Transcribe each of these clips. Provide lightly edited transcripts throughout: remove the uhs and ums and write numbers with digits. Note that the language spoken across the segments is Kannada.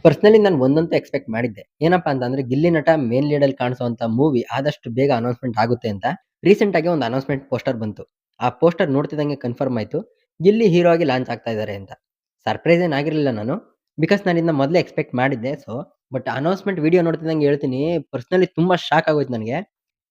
ಪರ್ಸನಲಿ ನಾನು ಒಂದಂತೂ ಎಕ್ಸ್‌ಪೆಕ್ಟ್ ಮಾಡಿದ್ದೆ. ಏನಪ್ಪಾ ಅಂತಂದ್ರೆ ಗಿಲ್ಲಿ ನಟ ಮೇನ್ ಲೀಡಲ್ಲಿ ಕಾಣಿಸುವಂತ ಮೂವಿ ಆದಷ್ಟು ಬೇಗ ಅನೌನ್ಸ್‌ಮೆಂಟ್ ಆಗುತ್ತೆ ಅಂತ. ರೀಸೆಂಟ್ ಆಗಿ ಒಂದು ಅನೌನ್ಸ್‌ಮೆಂಟ್ ಪೋಸ್ಟರ್ ಬಂತು. ಆ ಪೋಸ್ಟರ್ ನೋಡ್ತಿದ್ದಂಗೆ ಕನ್ಫರ್ಮ್ ಆಯ್ತು. ಗಿಲ್ಲಿ ಹೀರೋ ಆಗಿ ಲಾಂಚ್ ಆಗ್ತಾ ಇದ್ದಾರೆ ಅಂತ. ಸರ್ಪ್ರೈಸ್ ಏನ್ ಆಗಿರ್ಲಿಲ್ಲ ನಾನು. ಬಿಕಾಸ್ ನಾನು ಇದನ್ನ ಮೊದಲೇ ಎಕ್ಸ್‌ಪೆಕ್ಟ್ ಮಾಡಿದ್ದೆ. ಬಟ್ ಅನೌನ್ಸ್‌ಮೆಂಟ್ ವಿಡಿಯೋ ನೋಡ್ತಿದ್ದಂಗೆ ಹೇಳ್ತೀನಿ ಪರ್ಸನಲಿ ತುಂಬಾ ಶಾಕ್ ಆಗೋಯ್ತು ನನಗೆ.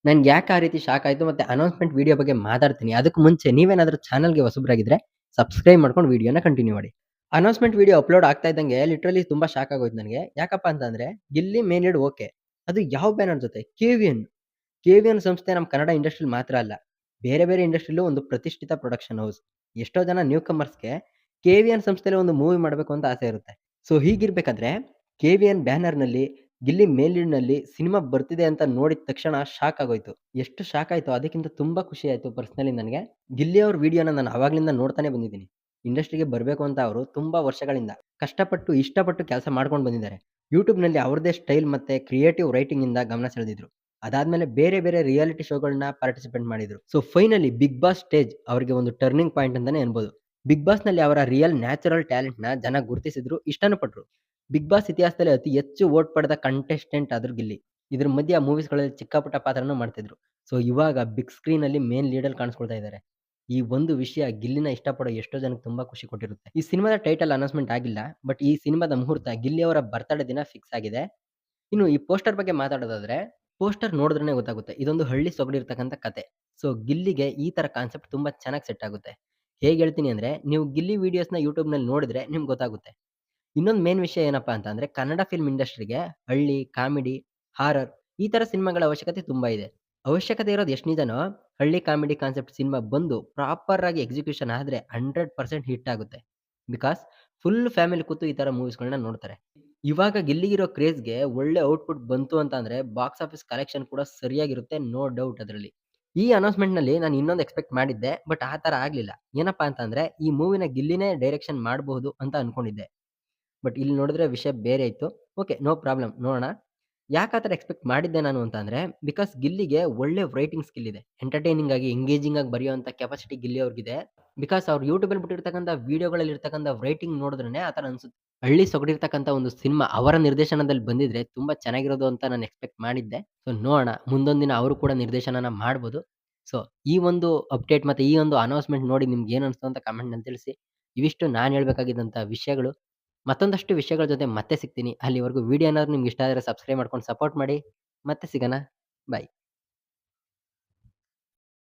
ನನ್ಗೆ ಯಾಕೆ ಆ ರೀತಿ ಶಾಕ್ ಆಯ್ತು ಮತ್ತೆ ಅನೌನ್ಸ್‌ಮೆಂಟ್ ವಿಡಿಯೋ ಬಗ್ಗೆ ಮಾತಾಡ್ತೀನಿ. ಅದಕ್ಕೂ ಮುಂಚೆ ನೀವೇನಾದ್ರೂ ಚಾನಲ್‌ಗೆ ಹೊಸಬರಾಗಿದ್ರೆ ಸಬ್ಸ್ಕ್ರೈಬ್ ಮಾಡ್ಕೊಂಡು ವಿಡಿಯೋನ ಕಂಟಿನ್ಯೂ ಮಾಡಿ. ಅನೌನ್ಸ್‌ಮೆಂಟ್ ವಿಡಿಯೋ ಅಪ್‌ಲೋಡ್ ಆಗ್ತಾ ಇದ್ದಂಗೆ ಲಿಟರಲಿ ತುಂಬಾ ಶಾಕ್ ಆಗೋಯ್ತು ನನಗೆ. ಯಾಕಪ್ಪ ಅಂತಂದ್ರೆ ಗಿಲ್ಲಿ ಮೇನ್ ಲೀಡ್ ಓಕೆ. ಅದು ಯಾವ ಬ್ಯಾನರ್ ಜೊತೆ? ಕೆವಿಎನ್. ಕೆವಿಎನ್ ಸಂಸ್ಥೆ ನಮ್ಮ ಕನ್ನಡ ಇಂಡಸ್ಟ್ರಿಲಿ ಮಾತ್ರ ಅಲ್ಲ. ಬೇರೆ ಬೇರೆ ಇಂಡಸ್ಟ್ರಿಲೂ ಒಂದು ಪ್ರತಿಷ್ಠಿತ ಪ್ರೊಡಕ್ಷನ್ ಹೌಸ್. ಎಷ್ಟೋ ಜನ ನ್ಯೂ ಕಮರ್ಸ್‌ಗೆ ಕೆವಿಎನ್ ಸಂಸ್ಥೆಲಿ ಒಂದು ಮೂವಿ ಮಾಡಬೇಕು ಅಂತ ಆಸೆ ಇರುತ್ತೆ. ಹೀಗಿರ್ಬೇಕಾದ್ರೆ ಕೆವಿಎನ್ ಬ್ಯಾನರ್‌ನಲ್ಲಿ ಗಿಲ್ಲಿ ಮೇನ್ ಲೀಡ್‌ನಲ್ಲಿ ಸಿನಿಮಾ ಬರ್ತಿದೆ ಅಂತ ನೋಡಿದ ತಕ್ಷಣ ಶಾಕ್ ಆಗೋಯ್ತು. ಎಷ್ಟು ಶಾಕ್ ಆಯ್ತೋ ಅದಕ್ಕಿಂತ ತುಂಬಾ ಖುಷಿ ಆಯ್ತು ಪರ್ಸನಲಿ ನನಗೆ. ಗಿಲ್ಲಿ ಅವ್ರ ವಿಡಿಯೋನ ನಾನು ಅವಾಗ್ಲಿಂದ ನೋಡ್ತಾನೆ ಬಂದಿದ್ದೀನಿ. ಇಂಡಸ್ಟ್ರಿಗೆ ಬರ್ಬೇಕು ಅಂತ ಅವರು ತುಂಬಾ ವರ್ಷಗಳಿಂದ ಕಷ್ಟಪಟ್ಟು, ಇಷ್ಟಪಟ್ಟು ಕೆಲಸ ಮಾಡ್ಕೊಂಡು ಬಂದಿದ್ದಾರೆ. ಯೂಟ್ಯೂಬ್‌ನಲ್ಲಿ ಅವ್ರದ್ದೇ ಸ್ಟೈಲ್ ಮತ್ತೆ ಕ್ರಿಯೇಟಿವ್ ರೈಟಿಂಗಿಂದ ಗಮನ ಸೆಳೆದಿದ್ರು. ಅದಾದ್ಮೇಲೆ ಬೇರೆ ಬೇರೆ ರಿಯಾಲಿಟಿ ಶೋಗಳನ್ನ ಪಾರ್ಟಿಸಿಪೇಟ್ ಮಾಡಿದ್ರು. ಫೈನಲಿ ಬಿಗ್ ಬಾಸ್ ಸ್ಟೇಜ್ ಅವರಿಗೆ ಒಂದು ಟರ್ನಿಂಗ್ ಪಾಯಿಂಟ್ ಅಂತಾನೆ ಅನ್ಬೋದು. ಬಿಗ್ ಬಾಸ್‌ನಲ್ಲಿ ಅವರ ರಿಯಲ್ ನ್ಯಾಚುರಲ್ ಟ್ಯಾಲೆಂಟ್‌ನ ಜನ ಗುರುತಿಸಿದ್ರು, ಇಷ್ಟನೂ ಪಟ್ರು. ಬಿಗ್ ಬಾಸ್ ಇತಿಹಾಸದಲ್ಲಿ ಅತಿ ಹೆಚ್ಚು ವೋಟ್ ಪಡೆದ ಕಂಟೆಸ್ಟೆಂಟ್ ಆದ್ರು ಗಿಲ್ಲಿ. ಇದ್ರ ಮಧ್ಯೆ ಆ ಮೂವೀಸ್‌ಗಳಲ್ಲಿ ಚಿಕ್ಕ ಪುಟ್ಟ ಪಾತ್ರನೂ ಮಾಡ್ತಿದ್ರು. ಇವಾಗ ಬಿಗ್ ಸ್ಕ್ರೀನ್‌ನಲ್ಲಿ ಮೇನ್ ಲೀಡಲ್ಲಿ ಕಾಣಿಸ್ಕೊಳ್ತಾ ಇದ್ದಾರೆ. ಈ ಒಂದು ವಿಷಯ ಗಿಲ್ಲಿನ ಇಷ್ಟಪಡೋ ಎಷ್ಟೋ ಜನಕ್ಕೆ ತುಂಬಾ ಖುಷಿ ಕೊಟ್ಟಿರುತ್ತೆ. ಈ ಸಿನಿಮಾದ ಟೈಟಲ್ ಅನೌನ್ಸ್‌ಮೆಂಟ್ ಆಗಿಲ್ಲ. ಬಟ್ ಈ ಸಿನಿಮಾದ ಮುಹೂರ್ತ ಗಿಲ್ಲಿ ಅವರ ಬರ್ತ್‌ಡೇ ದಿನ ಫಿಕ್ಸ್ ಆಗಿದೆ. ಇನ್ನು ಈ ಪೋಸ್ಟರ್ ಬಗ್ಗೆ ಮಾತಾಡೋದಾದ್ರೆ, ಪೋಸ್ಟರ್ ನೋಡಿದ್ರೇನೆ ಗೊತ್ತಾಗುತ್ತೆ. ಇದೊಂದು ಹಳ್ಳಿ ಸೊಗಡಿರ್ತಕ್ಕಂಥ ಕತೆ. ಗಿಲ್ಲಿಗೆ ಈ ತರ ಕಾನ್ಸೆಪ್ಟ್ ತುಂಬಾ ಚೆನ್ನಾಗಿ ಸೆಟ್ ಆಗುತ್ತೆ. ಹೇಗೆ ಹೇಳ್ತೀನಿ ಅಂದ್ರೆ, ನೀವು ಗಿಲ್ಲಿ ವಿಡಿಯೋಸ್‌ನ ಯೂಟ್ಯೂಬ್‌ನಲ್ಲಿ ನೋಡಿದ್ರೆ ನಿಮ್ಗೆ ಗೊತ್ತಾಗುತ್ತೆ. ಇನ್ನೊಂದು ಮೇನ್ ವಿಷಯ ಏನಪ್ಪಾ ಅಂತ ಅಂದ್ರೆ, ಕನ್ನಡ ಫಿಲ್ಮ್ ಇಂಡಸ್ಟ್ರಿಗೆ ಹಳ್ಳಿ, ಕಾಮಿಡಿ, ಹಾರರ್ ಈ ತರ ಸಿನಿಮಾಗಳ ಅವಶ್ಯಕತೆ ತುಂಬಾ ಇದೆ. ಅವಶ್ಯಕತೆ ಇರೋದು ಎಷ್ಟು ನಿಜನೋ, ಹಳ್ಳಿ ಕಾಮಿಡಿ ಕಾನ್ಸೆಪ್ಟ್ ಸಿನಿಮಾ ಬಂದು ಪ್ರಾಪರ್ ಆಗಿ ಎಕ್ಸಿಕ್ಯೂಷನ್ ಆದ್ರೆ 100% ಹಿಟ್ ಆಗುತ್ತೆ. ಬಿಕಾಸ್ ಫುಲ್ ಫ್ಯಾಮಿಲಿ ಕೂತು ಈ ತರ ಮೂವೀಸ್‌ಗಳನ್ನ ನೋಡ್ತಾರೆ. ಇವಾಗ ಗಿಲ್ಲಿಗಿರೋ ಕ್ರೇಜ್‌ಗೆ ಒಳ್ಳೆ ಔಟ್‌ಪುಟ್ ಬಂತು ಅಂತ ಅಂದ್ರೆ ಬಾಕ್ಸ್ ಆಫೀಸ್ ಕಲೆಕ್ಷನ್ ಕೂಡ ಸರಿಯಾಗಿರುತ್ತೆ. ನೋ ಡೌಟ್ ಅದರಲ್ಲಿ. ಈ ಅನೌನ್ಸ್‌ಮೆಂಟ್‌ನಲ್ಲಿ ನಾನು ಇನ್ನೊಂದು ಎಕ್ಸ್‌ಪೆಕ್ಟ್ ಮಾಡಿದ್ದೆ. ಬಟ್ ಆ ತರ ಆಗ್ಲಿಲ್ಲ. ಏನಪ್ಪಾ ಅಂತ ಅಂದ್ರೆ, ಈ ಮೂವಿನ ಗಿಲ್ಲಿನೇ ಡೈರೆಕ್ಷನ್ ಮಾಡಬಹುದು ಅಂತ ಅನ್ಕೊಂಡಿದ್ದೆ. ಬಟ್ ಇಲ್ಲಿ ನೋಡಿದ್ರೆ ವಿಷಯ ಬೇರೆ ಇತ್ತು. ಓಕೆ. ನೋ ಪ್ರಾಬ್ಲಮ್ ನೋಡೋಣ. ಯಾಕೆ ಆ ಥರ ಎಕ್ಸ್‌ಪೆಕ್ಟ್ ಮಾಡಿದ್ದೆ ನಾನು ಅಂತ ಅಂದ್ರೆ, ಬಿಕಾಸ್ ಗಿಲ್ಲಿಗೆ ಒಳ್ಳೆ ರೈಟಿಂಗ್ ಸ್ಕಿಲ್ ಇದೆ. ಎಂಟರ್‌ಟೈನಿಂಗ್ ಆಗಿ, ಎಂಗೇಜಿಂಗ್ ಆಗಿ ಬರೆಯುವಂತ ಕೆಪಾಸಿಟಿ ಗಿಲ್ಲಿ ಅವ್ರಿಗಿದೆ. ಬಿಕಾಸ್ ಅವ್ರು ಯೂಟ್ಯೂಬಲ್ಲಿ ಬಿಟ್ಟಿರ್ತಕ್ಕಂಥ ವಿಡಿಯೋಗಳಲ್ಲಿ ಇರ್ತಕ್ಕಂಥ ರೈಟಿಂಗ್ ನೋಡಿದ್ರೇನೆ ಆ ಥರ ಅನ್ಸುತ್ತೆ. ಹಳ್ಳಿ ಸೊಗಡಿರ್ತಕ್ಕಂಥ ಒಂದು ಸಿನಿಮಾ ಅವರ ನಿರ್ದೇಶನದಲ್ಲಿ ಬಂದಿದ್ರೆ ತುಂಬಾ ಚೆನ್ನಾಗಿರೋದು ಅಂತ ನಾನು ಎಕ್ಸ್‌ಪೆಕ್ಟ್ ಮಾಡಿದ್ದೆ. ನೋಡೋಣ ಮುಂದೊಂದು ದಿನ ಅವರು ಕೂಡ ನಿರ್ದೇಶನನ ಮಾಡ್ಬೋದು. ಸೊ ಈ ಒಂದು ಅಪ್ಡೇಟ್ ಮತ್ತೆ ಈ ಒಂದು ಅನೌನ್ಸ್‌ಮೆಂಟ್ ನೋಡಿ ನಿಮ್ಗೆ ಏನ್ ಅನ್ಸ್ತು ಅಂತ ಕಮೆಂಟ್‌ನಲ್ಲಿ ತಿಳಿಸಿ. ಇವಿಷ್ಟು ನಾನು ಹೇಳ್ಬೇಕಾಗಿದ್ದಂತ ವಿಷಯಗಳು. ಮತ್ತೊಂದಷ್ಟು ವಿಷಯಗಳ ಜೊತೆ ಮತ್ತೆ ಸಿಗ್ತೀನಿ. ಅಲ್ಲಿವರೆಗೂ ವಿಡಿಯೋ ಏನಾದ್ರು ನಿಮ್ಗೆ ಇಷ್ಟ ಆದರೆ ಸಬ್ಸ್ಕ್ರೈಬ್ ಮಾಡ್ಕೊಂಡು ಸಪೋರ್ಟ್ ಮಾಡಿ. ಮತ್ತೆ ಸಿಗೋಣ. ಬಾಯ್.